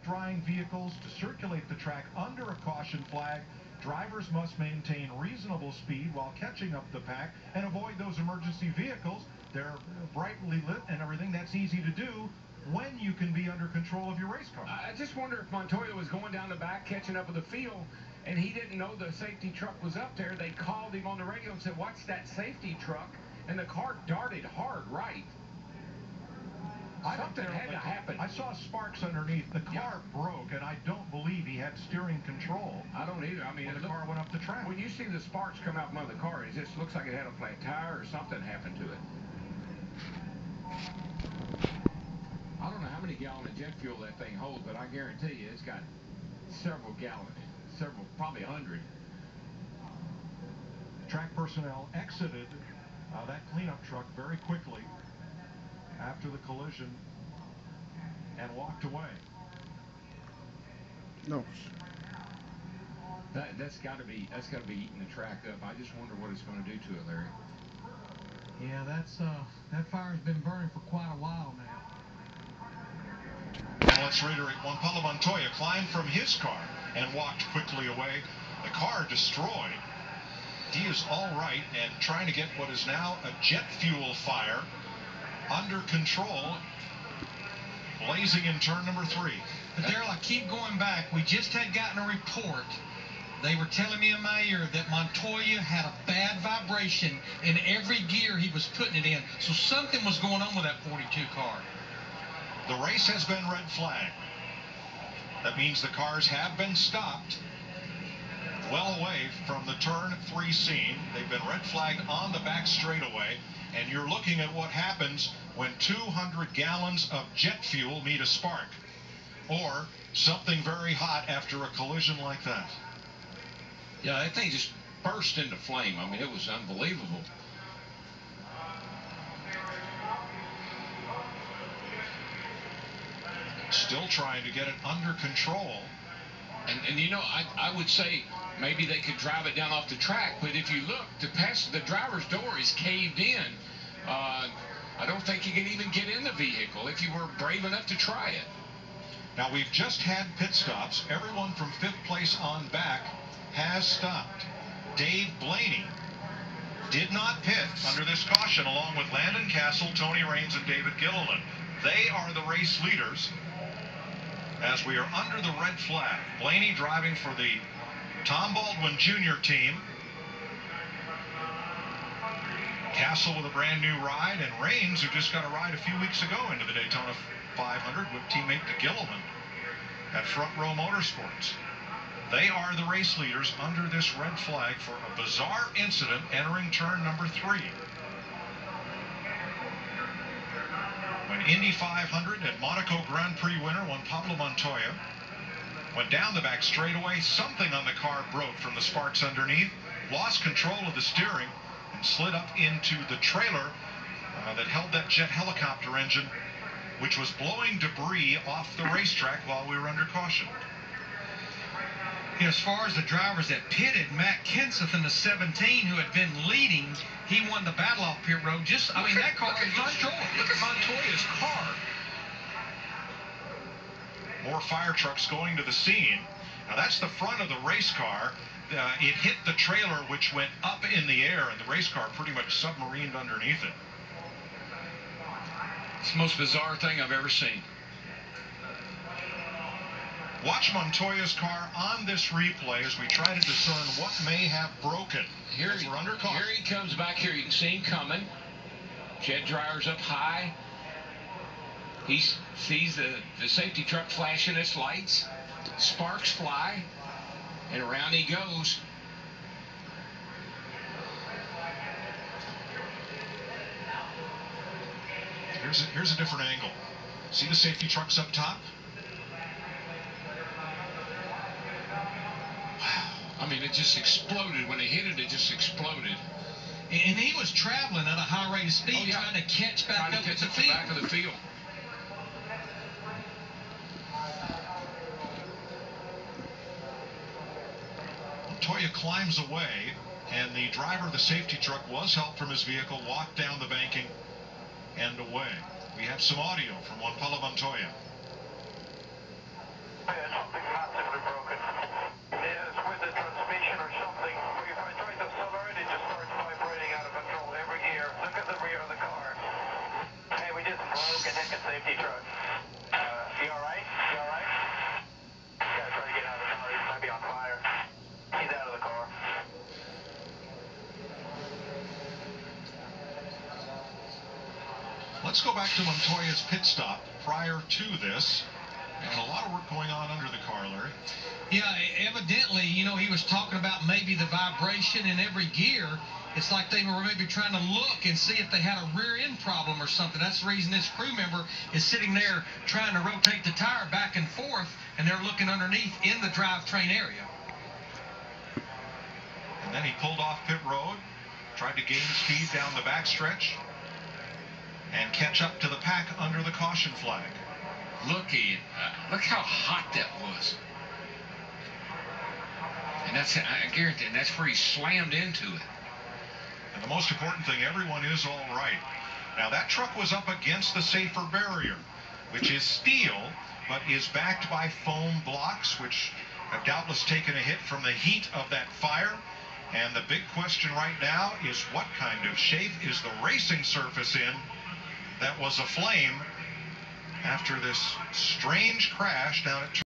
drying vehicles to circulate the track under a caution flag. Drivers must maintain reasonable speed while catching up the pack and avoid those emergency vehicles. They're brightly lit and everything. That's easy to do when you can be under control of your race car. I just wonder if Montoya was going down the back, catching up with the field, and he didn't know the safety truck was up there. They called him on the radio and said, "Watch that safety truck," and the car darted hard right. Something had to happen. I saw sparks underneath. The car broke, and I don't believe he had steering control. I don't either. I mean, the car went up the track. When you see the sparks come out from under the car, it just looks like it had a flat tire or something happened to it. I don't know how many gallons of jet fuel that thing holds, but I guarantee you it's got several gallons, probably 100. Track personnel exited that cleanup truck very quickly after the collision and walked away. No. That's got to be eating the track up. I just wonder what it's going to do to it, Larry. Yeah, that fire's been burning for quite a while now. Well, let's reiterate, Juan Montoya climbed from his car and walked quickly away. The car destroyed. He is all right and trying to get what is now a jet fuel fire under control, blazing in turn number 3. But Daryl, I keep going back. We just had gotten a report. They were telling me in my ear that Montoya had a bad vibration in every gear he was putting it in. So something was going on with that 42 car. The race has been red flagged. That means the cars have been stopped well away from the turn 3 scene. They've been red flagged on the back straightaway. And you're looking at what happens when 200 gallons of jet fuel meet a spark, or something very hot after a collision like that. Yeah, that thing just burst into flame. I mean, it was unbelievable. Still trying to get it under control. And you know, I would say maybe they could drive it down off the track, but if you look, the driver's door is caved in. I don't think you can even get in the vehicle if you were brave enough to try it. Now, we've just had pit stops. Everyone from 5th place on back has stopped. Dave Blaney did not pit under this caution, along with Landon Castle, Tony Raines, and David Gilliland. They are the race leaders as we are under the red flag. Blaney driving for the Tom Baldwin Jr. team. Castle with a brand new ride, and Raines, who just got a ride a few weeks ago into the Daytona 500 with teammate Gilliland at Front Row Motorsports. They are the race leaders under this red flag for a bizarre incident entering turn number 3. When Indy 500 and Monaco Grand Prix winner Juan Montoya went down the back straightaway, something on the car broke from the sparks underneath, lost control of the steering, and slid up into the trailer that held that jet helicopter engine, which was blowing debris off the racetrack while we were under caution. You know, as far as the drivers that pitted, Matt Kenseth in the 17, who had been leading, he won the battle off pit road. That car is destroyed. Look at Montoya's car. More fire trucks going to the scene. Now, that's the front of the race car. It hit the trailer, which went up in the air, and the race car pretty much submarined underneath it. It's the most bizarre thing I've ever seen. Watch Montoya's car on this replay as we try to discern what may have broken. Here he comes back here. You can see him coming. Jet Drier's up high. He sees the safety truck flashing its lights. Sparks fly. And around he goes. Here's a different angle. See the safety trucks up top? I mean, it just exploded. When they hit it, it just exploded. And he was traveling at a high rate of speed, trying to catch back up with the field. Back of the field. Montoya climbs away, and the driver of the safety truck was helped from his vehicle, walked down the banking and away. We have some audio from Juan Montoya. Let's go back to Montoya's pit stop prior to this. And a lot of work going on under the car, Larry. Yeah, evidently, you know, he was talking about maybe the vibration in every gear. It's like they were maybe trying to look and see if they had a rear end problem or something. That's the reason this crew member is sitting there trying to rotate the tire back and forth, and they're looking underneath in the drivetrain area. And then he pulled off pit road, tried to gain speed down the backstretch, and catch up to the pack under the caution flag. Look how hot that was. And I guarantee, and that's where he slammed into it. And the most important thing, everyone is all right. Now, that truck was up against the safer barrier, which is steel, but is backed by foam blocks, which have doubtless taken a hit from the heat of that fire. And the big question right now is, what kind of shape is the racing surface in that was aflame after this strange crash down at